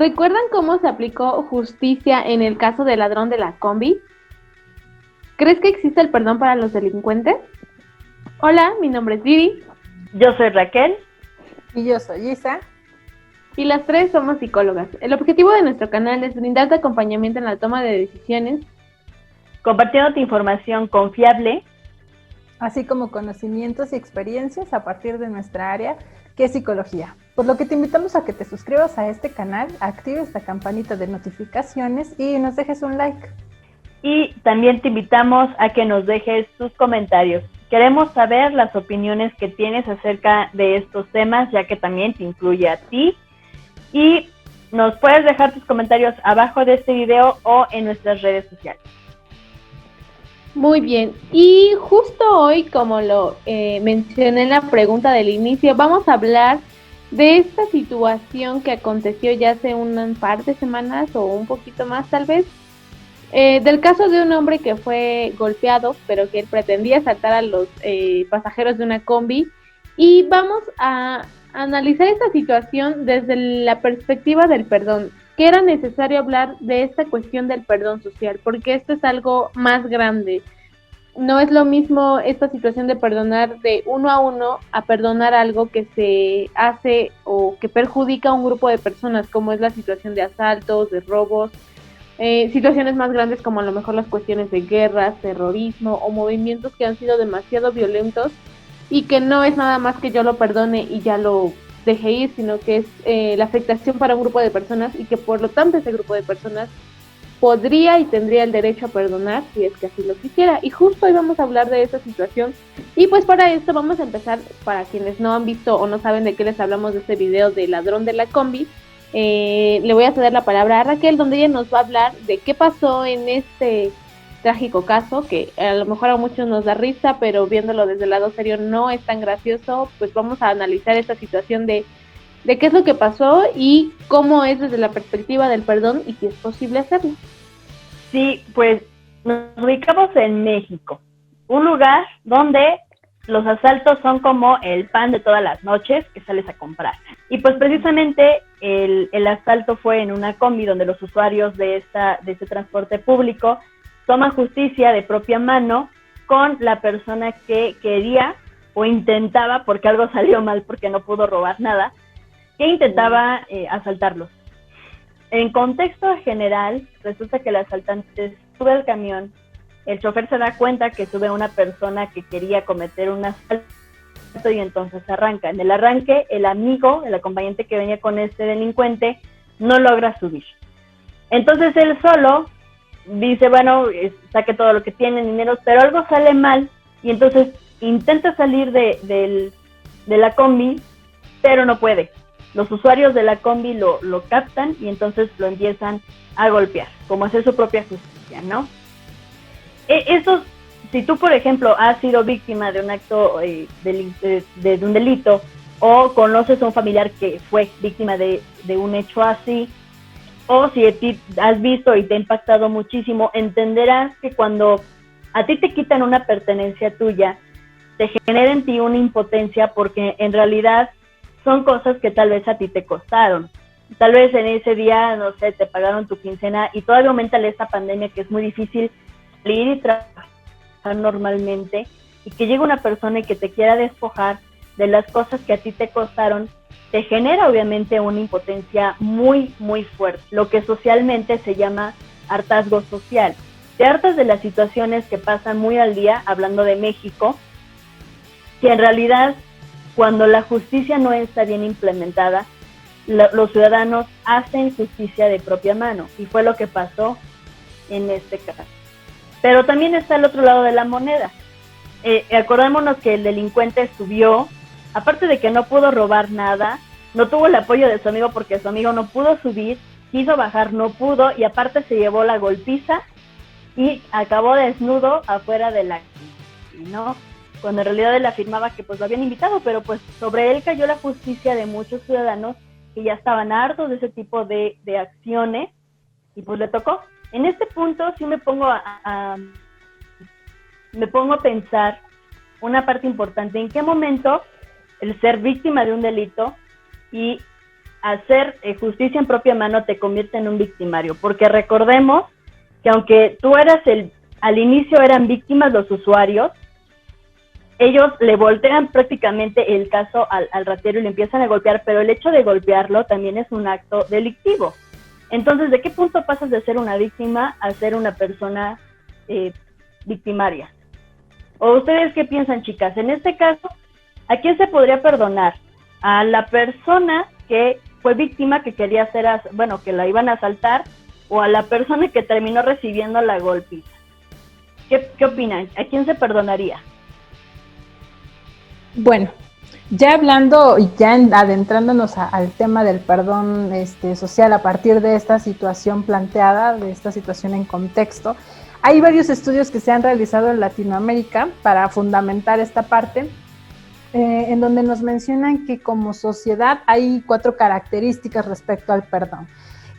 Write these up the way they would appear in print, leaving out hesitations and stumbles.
¿Recuerdan cómo se aplicó justicia en el caso del ladrón de la combi? ¿Crees que existe el perdón para los delincuentes? Hola, mi nombre es Vivi. Yo soy Raquel. Y yo soy Isa. Y las tres somos psicólogas. El objetivo de nuestro canal es brindarte acompañamiento en la toma de decisiones, compartiéndote información confiable, así como conocimientos y experiencias a partir de nuestra área, que es psicología. Por lo que te invitamos a que te suscribas a este canal, actives la campanita de notificaciones y nos dejes un like. Y también te invitamos a que nos dejes tus comentarios. Queremos saber las opiniones que tienes acerca de estos temas, ya que también te incluye a ti. Y nos puedes dejar tus comentarios abajo de este video o en nuestras redes sociales. Muy bien, y justo hoy, como lo mencioné en la pregunta del inicio, vamos a hablar de esta situación que aconteció ya hace un par de semanas o un poquito más tal vez, del caso de un hombre que fue golpeado, pero que él pretendía asaltar a los pasajeros de una combi, y vamos a analizar esta situación desde la perspectiva del perdón. Que era necesario hablar de esta cuestión del perdón social, porque esto es algo más grande. No es lo mismo esta situación de perdonar de uno a perdonar algo que se hace o que perjudica a un grupo de personas, como es la situación de asaltos, de robos, situaciones más grandes como a lo mejor las cuestiones de guerras, terrorismo o movimientos que han sido demasiado violentos y que no es nada más que yo lo perdone y ya lo deje ir, sino que es la afectación para un grupo de personas y que por lo tanto ese grupo de personas podría y tendría el derecho a perdonar si es que así lo quisiera. Y justo hoy vamos a hablar de esa situación. Y pues para esto vamos a empezar, para quienes no han visto o no saben de qué les hablamos de este video de ladrón de la combi, le voy a ceder la palabra a Raquel, donde ella nos va a hablar de qué pasó en este trágico caso, que a lo mejor a muchos nos da risa, pero viéndolo desde el lado serio no es tan gracioso. Pues vamos a analizar esta situación de qué es lo que pasó y cómo es desde la perspectiva del perdón y si es posible hacerlo. Sí, pues nos ubicamos en México, un lugar donde los asaltos son como el pan de todas las noches que sales a comprar. Y pues precisamente el asalto fue en una combi donde los usuarios de este transporte público toman justicia de propia mano con la persona que quería o intentaba, porque algo salió mal porque no pudo robar nada, que intentaba asaltarlos. En contexto general, resulta que el asaltante sube al camión, el chofer se da cuenta que sube una persona que quería cometer un asalto y entonces arranca. En el arranque, el amigo, el acompañante que venía con este delincuente, no logra subir. Entonces él solo dice, bueno, saque todo lo que tiene, dinero, pero algo sale mal y entonces intenta salir de la combi, pero no puede. Los usuarios de la combi lo captan y entonces lo empiezan a golpear, como hacer su propia justicia, ¿no? Eso, si tú, por ejemplo, has sido víctima de un acto de un delito o conoces a un familiar que fue víctima de un hecho así, o si a ti has visto y te ha impactado muchísimo, entenderás que cuando a ti te quitan una pertenencia tuya, te genera en ti una impotencia porque en realidad son cosas que tal vez a ti te costaron. Tal vez en ese día, no sé, te pagaron tu quincena y todavía aumenta esta pandemia que es muy difícil salir y trabajar normalmente y que llegue una persona y que te quiera despojar de las cosas que a ti te costaron, te genera obviamente una impotencia muy, muy fuerte, lo que socialmente se llama hartazgo social. Te hartas de las situaciones que pasan muy al día, hablando de México, que en realidad cuando la justicia no está bien implementada, los ciudadanos hacen justicia de propia mano, y fue lo que pasó en este caso. Pero también está el otro lado de la moneda. Acordémonos que el delincuente subió, aparte de que no pudo robar nada, no tuvo el apoyo de su amigo porque su amigo no pudo subir, quiso bajar, no pudo, y aparte se llevó la golpiza y acabó desnudo afuera de la combi, ¿no? Cuando en realidad él afirmaba que pues lo habían invitado, pero pues sobre él cayó la justicia de muchos ciudadanos que ya estaban hartos de ese tipo de acciones y pues le tocó. En este punto sí me pongo a pensar una parte importante, en qué momento el ser víctima de un delito y hacer justicia en propia mano te convierte en un victimario, porque recordemos que aunque tú al inicio eran víctimas los usuarios, ellos le voltean prácticamente el caso al ratero y le empiezan a golpear, pero el hecho de golpearlo también es un acto delictivo. Entonces, ¿de qué punto pasas de ser una víctima a ser una persona victimaria? ¿O ustedes qué piensan, chicas? En este caso, ¿a quién se podría perdonar? ¿A la persona que fue víctima, que quería que la iban a asaltar, o a la persona que terminó recibiendo la golpiza? ¿Qué opinan? ¿A quién se perdonaría? Bueno, ya hablando y ya adentrándonos al tema del perdón social a partir de esta situación planteada, de esta situación en contexto, hay varios estudios que se han realizado en Latinoamérica para fundamentar esta parte, en donde nos mencionan que como sociedad hay 4 características respecto al perdón.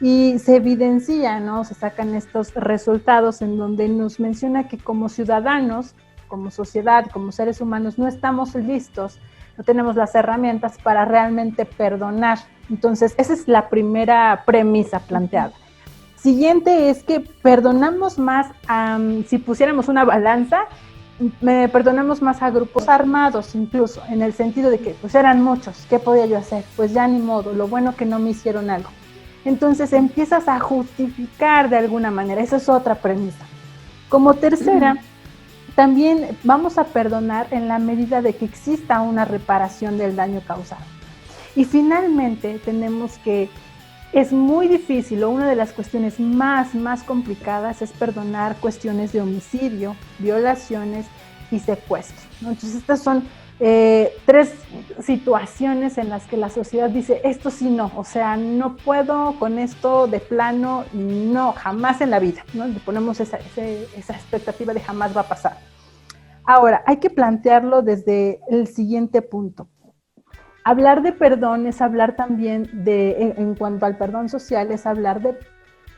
Y se evidencia, ¿no? Se sacan estos resultados en donde nos menciona que como ciudadanos, como sociedad, como seres humanos, no estamos listos, no tenemos las herramientas para realmente perdonar. Entonces, esa es la primera premisa planteada. Siguiente es que perdonamos más, si pusiéramos una balanza, perdonamos más a grupos armados incluso, en el sentido de que pues eran muchos, ¿qué podía yo hacer? Pues ya ni modo, lo bueno que no me hicieron algo. Entonces empiezas a justificar de alguna manera, esa es otra premisa. Como tercera, también vamos a perdonar en la medida de que exista una reparación del daño causado. Y finalmente tenemos que es muy difícil, o una de las cuestiones más complicadas es perdonar cuestiones de homicidio, violaciones y secuestro, ¿no? Entonces estas son 3 situaciones en las que la sociedad dice, esto sí no, o sea, no puedo con esto de plano, no, jamás en la vida, ¿no? Le ponemos esa expectativa de jamás va a pasar. Ahora, hay que plantearlo desde el siguiente punto. Hablar de perdón es hablar también en cuanto al perdón social, es hablar de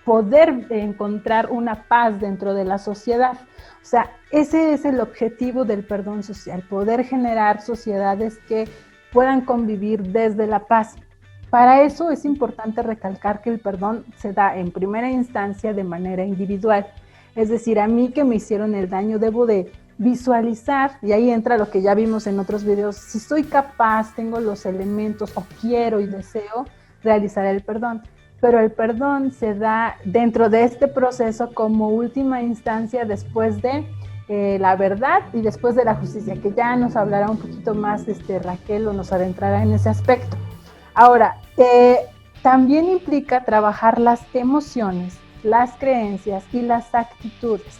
poder encontrar una paz dentro de la sociedad. O sea, ese es el objetivo del perdón social, poder generar sociedades que puedan convivir desde la paz. Para eso es importante recalcar que el perdón se da en primera instancia de manera individual. Es decir, a mí que me hicieron el daño debo de visualizar, y ahí entra lo que ya vimos en otros videos, si soy capaz, tengo los elementos o quiero y deseo realizar el perdón. Pero el perdón se da dentro de este proceso como última instancia después de la verdad y después de la justicia, que ya nos hablará un poquito más Raquel o nos adentrará en ese aspecto. Ahora, también implica trabajar las emociones, las creencias y las actitudes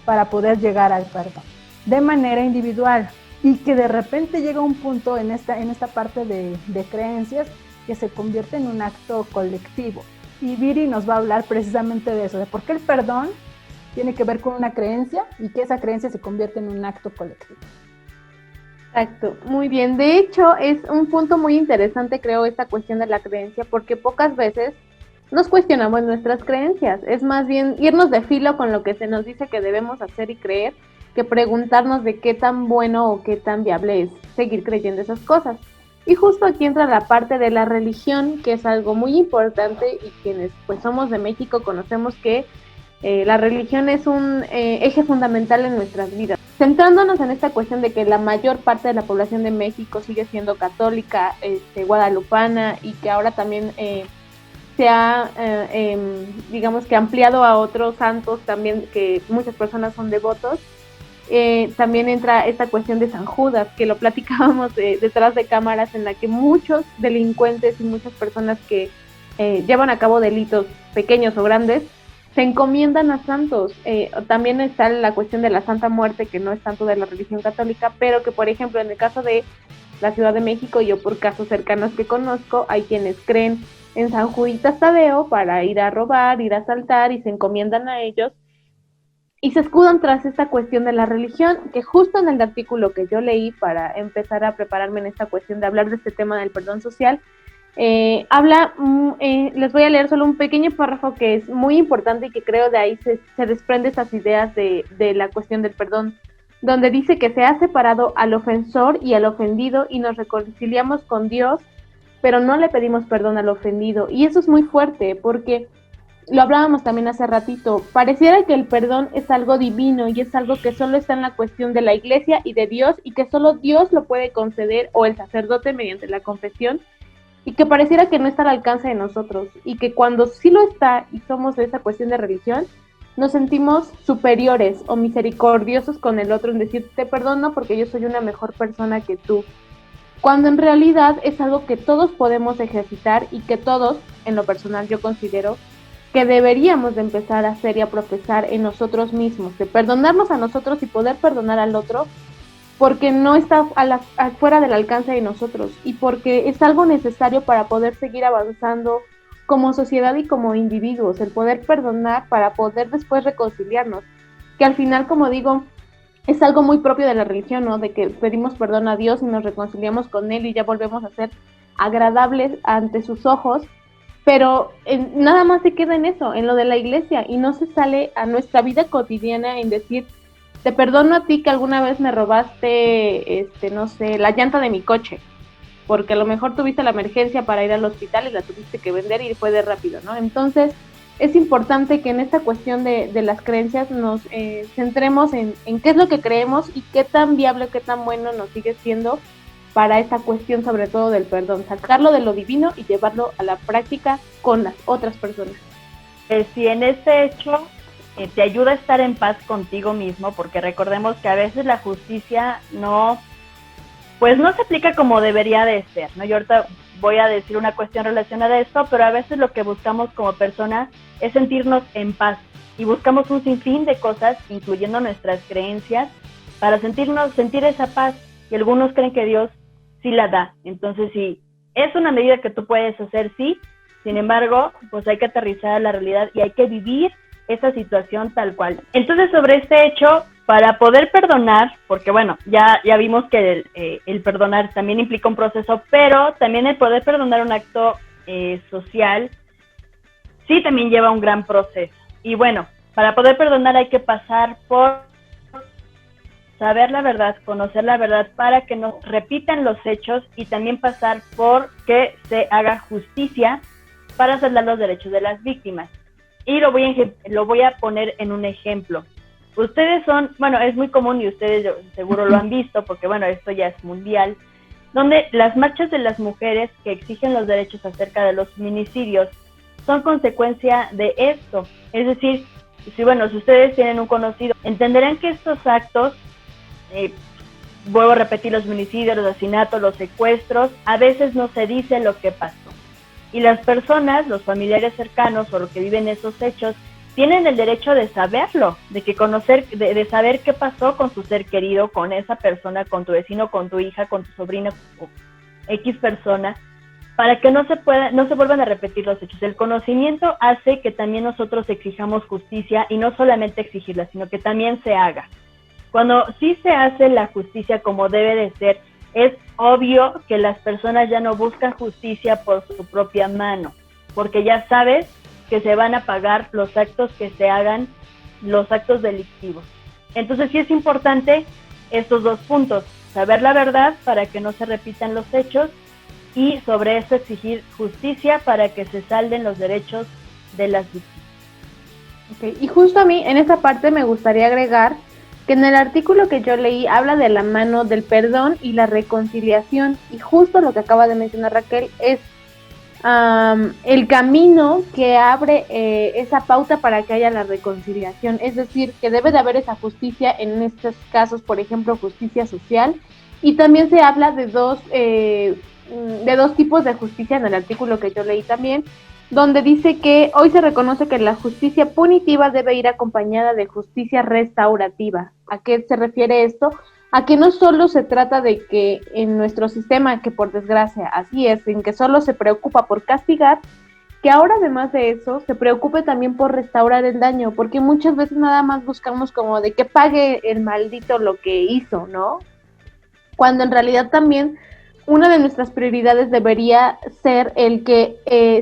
para poder llegar al perdón de manera individual, y que de repente llega un punto en esta parte de creencias que se convierte en un acto colectivo. Y Viri nos va a hablar precisamente de eso, de por qué el perdón tiene que ver con una creencia y que esa creencia se convierte en un acto colectivo. Exacto, muy bien. De hecho, es un punto muy interesante, creo, esta cuestión de la creencia, porque pocas veces nos cuestionamos nuestras creencias. Es más bien irnos de filo con lo que se nos dice que debemos hacer y creer, que preguntarnos de qué tan bueno o qué tan viable es seguir creyendo esas cosas. Y justo aquí entra la parte de la religión, que es algo muy importante, y quienes pues somos de México conocemos que la religión es un eje fundamental en nuestras vidas. Centrándonos en esta cuestión de que la mayor parte de la población de México sigue siendo católica, guadalupana, y que ahora también se ha, digamos que ampliado a otros santos también, que muchas personas son devotos. También entra esta cuestión de San Judas, que lo platicábamos detrás de cámaras, en la que muchos delincuentes y muchas personas que llevan a cabo delitos pequeños o grandes se encomiendan a santos. También está la cuestión de la Santa Muerte, que no es tanto de la religión católica, pero que, por ejemplo, en el caso de la Ciudad de México, yo por casos cercanos que conozco, hay quienes creen en San Juditas Tadeo para ir a robar, ir a asaltar, y se encomiendan a ellos y se escudan tras esta cuestión de la religión, que justo en el artículo que yo leí para empezar a prepararme en esta cuestión de hablar de este tema del perdón social, habla, les voy a leer solo un pequeño párrafo que es muy importante y que creo de ahí se desprende esas ideas de la cuestión del perdón, donde dice que se ha separado al ofensor y al ofendido y nos reconciliamos con Dios pero no le pedimos perdón al ofendido. Y eso es muy fuerte, porque lo hablábamos también hace ratito, pareciera que el perdón es algo divino y es algo que solo está en la cuestión de la iglesia y de Dios, y que solo Dios lo puede conceder, o el sacerdote mediante la confesión, y que pareciera que no está al alcance de nosotros, y que cuando sí lo está y somos de esa cuestión de religión, nos sentimos superiores o misericordiosos con el otro en decir, te perdono porque yo soy una mejor persona que tú, cuando en realidad es algo que todos podemos ejercitar y que todos, en lo personal yo considero, que deberíamos de empezar a hacer y a profesar en nosotros mismos, de perdonarnos a nosotros y poder perdonar al otro, porque no está fuera del alcance de nosotros y porque es algo necesario para poder seguir avanzando como sociedad y como individuos, el poder perdonar para poder después reconciliarnos, que al final, como digo, es algo muy propio de la religión, ¿no? De que pedimos perdón a Dios y nos reconciliamos con Él y ya volvemos a ser agradables ante sus ojos, pero nada más se queda en eso, en lo de la iglesia, y no se sale a nuestra vida cotidiana en decir, te perdono a ti que alguna vez me robaste, no sé, la llanta de mi coche, porque a lo mejor tuviste la emergencia para ir al hospital y la tuviste que vender y fue de rápido, ¿no? Entonces, es importante que en esta cuestión de las creencias nos centremos en qué es lo que creemos y qué tan viable, qué tan bueno nos sigue siendo para esta cuestión, sobre todo del perdón, sacarlo de lo divino y llevarlo a la práctica con las otras personas. Si en este hecho te ayuda a estar en paz contigo mismo, porque recordemos que a veces la justicia no se aplica como debería de ser, ¿no? Yo ahorita voy a decir una cuestión relacionada a esto, pero a veces lo que buscamos como personas es sentirnos en paz y buscamos un sinfín de cosas, incluyendo nuestras creencias, para sentir esa paz, y algunos creen que Dios sí la da. Entonces, sí, es una medida que tú puedes hacer, sí, sin embargo, pues hay que aterrizar a la realidad y hay que vivir esa situación tal cual. Entonces, sobre este hecho, para poder perdonar, porque bueno, ya vimos que el perdonar también implica un proceso, pero también el poder perdonar un acto social, sí también lleva un gran proceso. Y bueno, para poder perdonar hay que pasar por saber la verdad, conocer la verdad para que no repitan los hechos, y también pasar por que se haga justicia para saldar los derechos de las víctimas. Y lo voy a poner en un ejemplo. Ustedes es muy común y ustedes seguro lo han visto, porque bueno, esto ya es mundial, donde las marchas de las mujeres que exigen los derechos acerca de los feminicidios son consecuencia de esto. Es decir, si ustedes tienen un conocido, entenderán que estos actos, vuelvo a repetir, los feminicidios, los asesinatos, los secuestros, a veces no se dice lo que pasó. Y las personas, los familiares cercanos o los que viven esos hechos, tienen el derecho de saberlo, de saber qué pasó con su ser querido, con esa persona, con tu vecino, con tu hija, con tu sobrina, o X persona, para que no se vuelvan a repetir los hechos. El conocimiento hace que también nosotros exijamos justicia, y no solamente exigirla, sino que también se haga. Cuando sí se hace la justicia como debe de ser, es obvio que las personas ya no buscan justicia por su propia mano, porque ya sabes que se van a pagar los actos que se hagan, los actos delictivos. Entonces sí es importante estos dos puntos, saber la verdad para que no se repitan los hechos, y sobre eso exigir justicia para que se salden los derechos de las víctimas. Okay. Y justo a mí en esta parte me gustaría agregar que en el artículo que yo leí habla de la mano del perdón y la reconciliación, y justo lo que acaba de mencionar Raquel es el camino que abre esa pauta para que haya la reconciliación, es decir, que debe de haber esa justicia en estos casos, por ejemplo, justicia social, y también se habla de dos tipos de justicia en el artículo que yo leí también, donde dice que hoy se reconoce que la justicia punitiva debe ir acompañada de justicia restaurativa. ¿A qué se refiere esto? A que no solo se trata de que en nuestro sistema, que por desgracia así es, en que solo se preocupa por castigar, que ahora además de eso se preocupe también por restaurar el daño, porque muchas veces nada más buscamos como de que pague el maldito lo que hizo, ¿no? Cuando en realidad también una de nuestras prioridades debería ser el que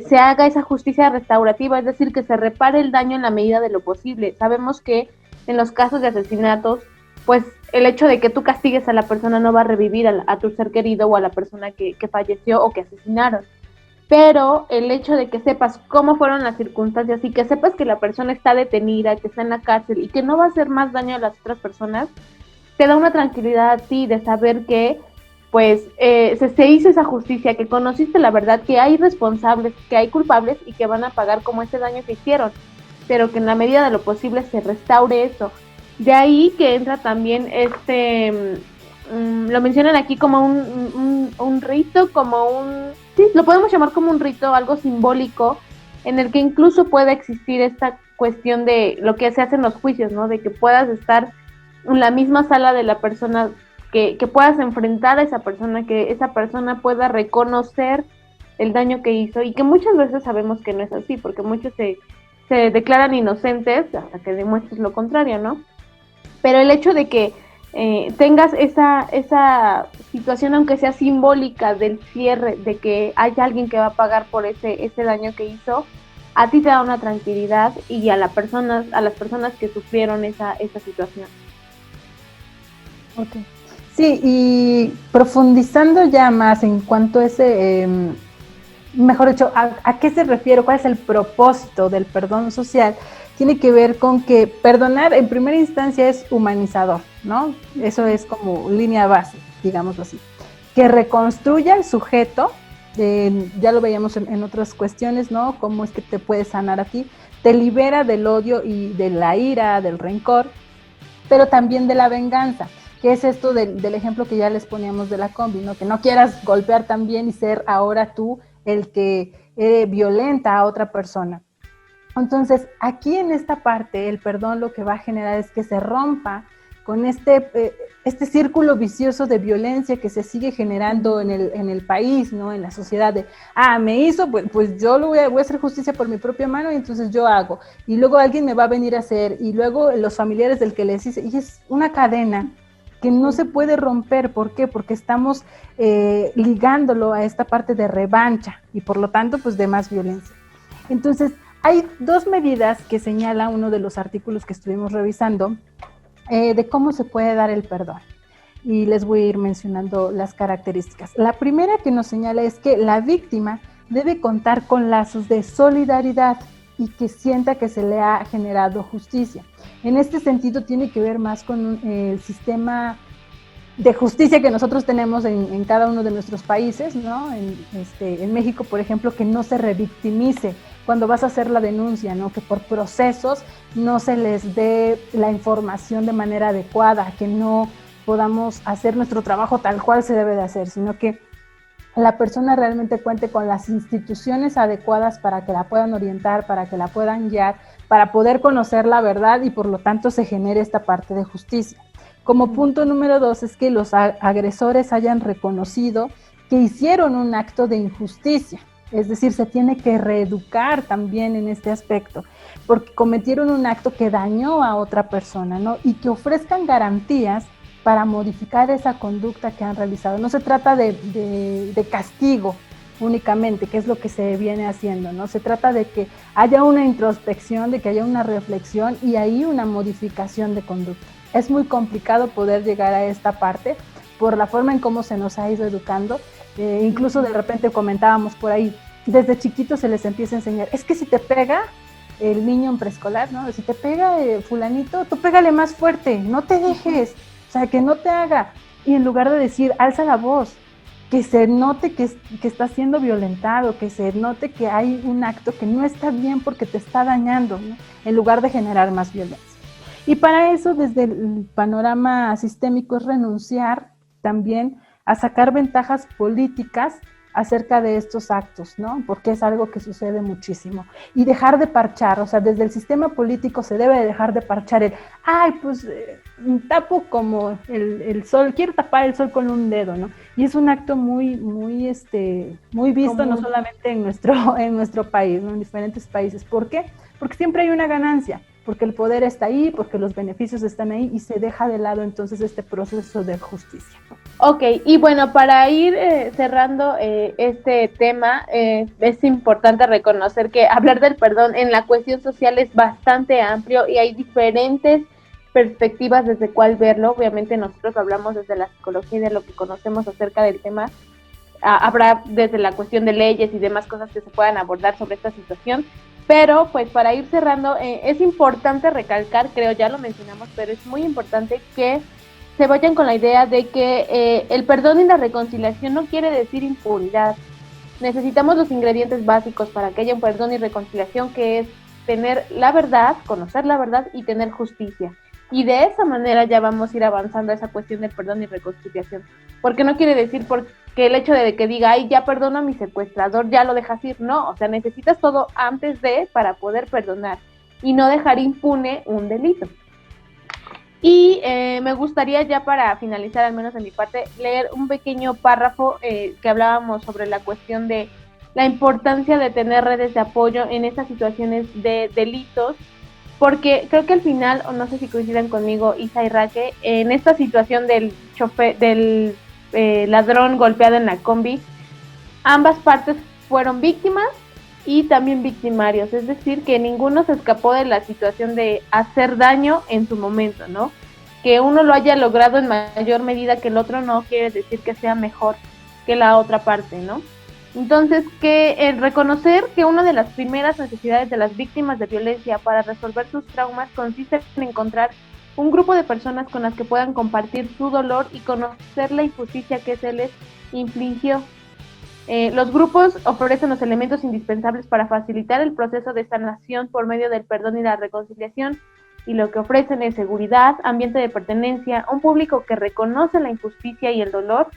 se haga esa justicia restaurativa, es decir, que se repare el daño en la medida de lo posible. Sabemos que en los casos de asesinatos pues el hecho de que tú castigues a la persona no va a revivir a tu ser querido o a la persona que falleció o que asesinaron. Pero el hecho de que sepas cómo fueron las circunstancias y que sepas que la persona está detenida, que está en la cárcel y que no va a hacer más daño a las otras personas, te da una tranquilidad a ti de saber que pues se hizo esa justicia, que conociste la verdad, que hay responsables, que hay culpables y que van a pagar como ese daño que hicieron, pero que en la medida de lo posible se restaure eso. De ahí que entra también lo mencionan aquí como un rito, sí, lo podemos llamar como un rito, algo simbólico, en el que incluso puede existir esta cuestión de lo que se hace en los juicios, ¿no? De que puedas estar en la misma sala de la persona, que puedas enfrentar a esa persona, que esa persona pueda reconocer el daño que hizo, y que muchas veces sabemos que no es así, porque muchos se declaran inocentes hasta que demuestres lo contrario, ¿no? Pero el hecho de que tengas esa situación, aunque sea simbólica, del cierre, de que hay alguien que va a pagar por ese daño que hizo, a ti te da una tranquilidad, y a las personas que sufrieron esa situación. Okay. Sí, y profundizando ya más en cuanto a ese, mejor dicho, a qué se refiere, cuál es el propósito del perdón social, tiene que ver con que perdonar en primera instancia es humanizador, ¿no? Eso es como línea base, digámoslo así. Que reconstruya al sujeto, ya lo veíamos en otras cuestiones, ¿no? Cómo es que te puede sanar a ti, te libera del odio y de la ira, del rencor, pero también de la venganza. ¿Qué es esto del ejemplo que ya les poníamos de la combi, ¿no? Que no quieras golpear también y ser ahora tú el que violenta a otra persona. Entonces, aquí en esta parte, el perdón lo que va a generar es que se rompa con este círculo vicioso de violencia que se sigue generando en el país, ¿no? En la sociedad de, me hizo, pues yo voy a hacer justicia por mi propia mano, y entonces yo hago. Y luego alguien me va a venir a hacer, y luego los familiares del que les hice, y es una cadena que no se puede romper. ¿Por qué? Porque estamos ligándolo a esta parte de revancha y por lo tanto pues de más violencia. Entonces hay dos medidas que señala uno de los artículos que estuvimos revisando de cómo se puede dar el perdón, y les voy a ir mencionando las características. La primera que nos señala es que la víctima debe contar con lazos de solidaridad y que sienta que se le ha generado justicia. En este sentido tiene que ver más con el sistema de justicia que nosotros tenemos en cada uno de nuestros países, ¿no? En México, por ejemplo, que no se revictimice cuando vas a hacer la denuncia, ¿no? Que por procesos no se les dé la información de manera adecuada, que no podamos hacer nuestro trabajo tal cual se debe de hacer, sino que la persona realmente cuente con las instituciones adecuadas para que la puedan orientar, para que la puedan guiar, para poder conocer la verdad y por lo tanto se genere esta parte de justicia. Como punto número 2 es que los agresores hayan reconocido que hicieron un acto de injusticia, es decir, se tiene que reeducar también en este aspecto, porque cometieron un acto que dañó a otra persona, ¿no? Y que ofrezcan garantías para modificar esa conducta que han realizado. No se trata de castigo únicamente, que es lo que se viene haciendo, ¿no? Se trata de que haya una introspección, de que haya una reflexión y ahí una modificación de conducta. Es muy complicado poder llegar a esta parte por la forma en cómo se nos ha ido educando. Incluso de repente comentábamos por ahí, desde chiquitos se les empieza a enseñar, es que si te pega el niño en preescolar, ¿no? Si te pega fulanito, tú pégale más fuerte, no te dejes, o sea, que no te haga. Y en lugar de decir, alza la voz, que se note que está siendo violentado, que se note que hay un acto que no está bien porque te está dañando, ¿no? En lugar de generar más violencia. Y para eso, desde el panorama sistémico, es renunciar también a sacar ventajas políticas acerca de estos actos, ¿no? Porque es algo que sucede muchísimo. Y dejar de parchar, o sea, desde el sistema político se debe de dejar de parchar tapo como el sol, quiero tapar el sol con un dedo, ¿no? Y es un acto muy visto, no solamente en nuestro país, ¿no? En diferentes países. ¿Por qué? Porque siempre hay una ganancia, porque el poder está ahí, porque los beneficios están ahí y se deja de lado entonces este proceso de justicia. Ok, y bueno, para ir cerrando este tema, es importante reconocer que hablar del perdón en la cuestión social es bastante amplio y hay diferentes perspectivas desde cuál verlo. Obviamente nosotros hablamos desde la psicología y de lo que conocemos acerca del tema. Habrá desde la cuestión de leyes y demás cosas que se puedan abordar sobre esta situación, pero pues para ir cerrando, es importante recalcar, creo ya lo mencionamos, pero es muy importante que se vayan con la idea de que el perdón y la reconciliación no quiere decir impunidad. Necesitamos los ingredientes básicos para que haya un perdón y reconciliación, que es tener la verdad, conocer la verdad y tener justicia. Y de esa manera ya vamos a ir avanzando a esa cuestión de perdón y reconciliación. Porque no quiere decir que el hecho de que diga, ay, ya perdono a mi secuestrador, ya lo dejas ir. No, o sea, necesitas todo antes de para poder perdonar y no dejar impune un delito. Y me gustaría ya para finalizar, al menos de mi parte, leer un pequeño párrafo que hablábamos sobre la cuestión de la importancia de tener redes de apoyo en estas situaciones de delitos, porque creo que al final, o no sé si coinciden conmigo, Isa y Raque, en esta situación del ladrón golpeado en la combi, ambas partes fueron víctimas y también victimarios, es decir, que ninguno se escapó de la situación de hacer daño en su momento, ¿no? Que uno lo haya logrado en mayor medida que el otro no quiere decir que sea mejor que la otra parte, ¿no? Entonces, que el reconocer que una de las primeras necesidades de las víctimas de violencia para resolver sus traumas consiste en encontrar un grupo de personas con las que puedan compartir su dolor y conocer la injusticia que se les infligió. Los grupos ofrecen los elementos indispensables para facilitar el proceso de sanación por medio del perdón y la reconciliación, y lo que ofrecen es seguridad, ambiente de pertenencia, un público que reconoce la injusticia y el dolor,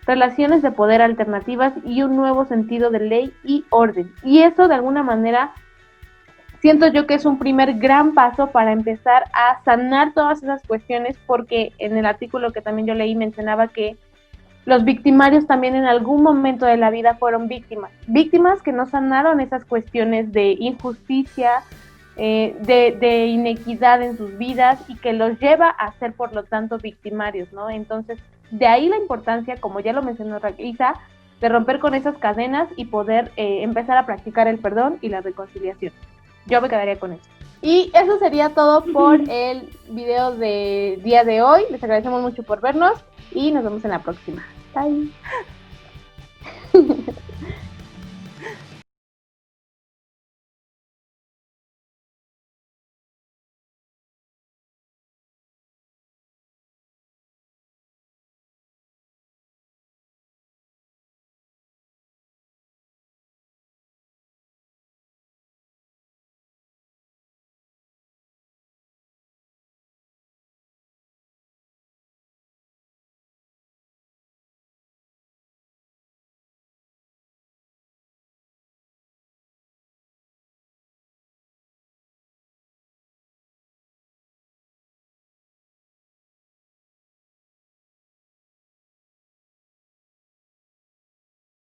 relaciones de poder alternativas y un nuevo sentido de ley y orden. Y eso de alguna manera siento yo que es un primer gran paso para empezar a sanar todas esas cuestiones, porque en el artículo que también yo leí mencionaba que los victimarios también en algún momento de la vida fueron víctimas que no sanaron esas cuestiones de injusticia, de inequidad en sus vidas, y que los lleva a ser por lo tanto victimarios, ¿no? Entonces, de ahí la importancia, como ya lo mencionó Isa, de romper con esas cadenas y poder empezar a practicar el perdón y la reconciliación. Yo me quedaría con eso. Y eso sería todo por el video de día de hoy. Les agradecemos mucho por vernos y nos vemos en la próxima. Bye.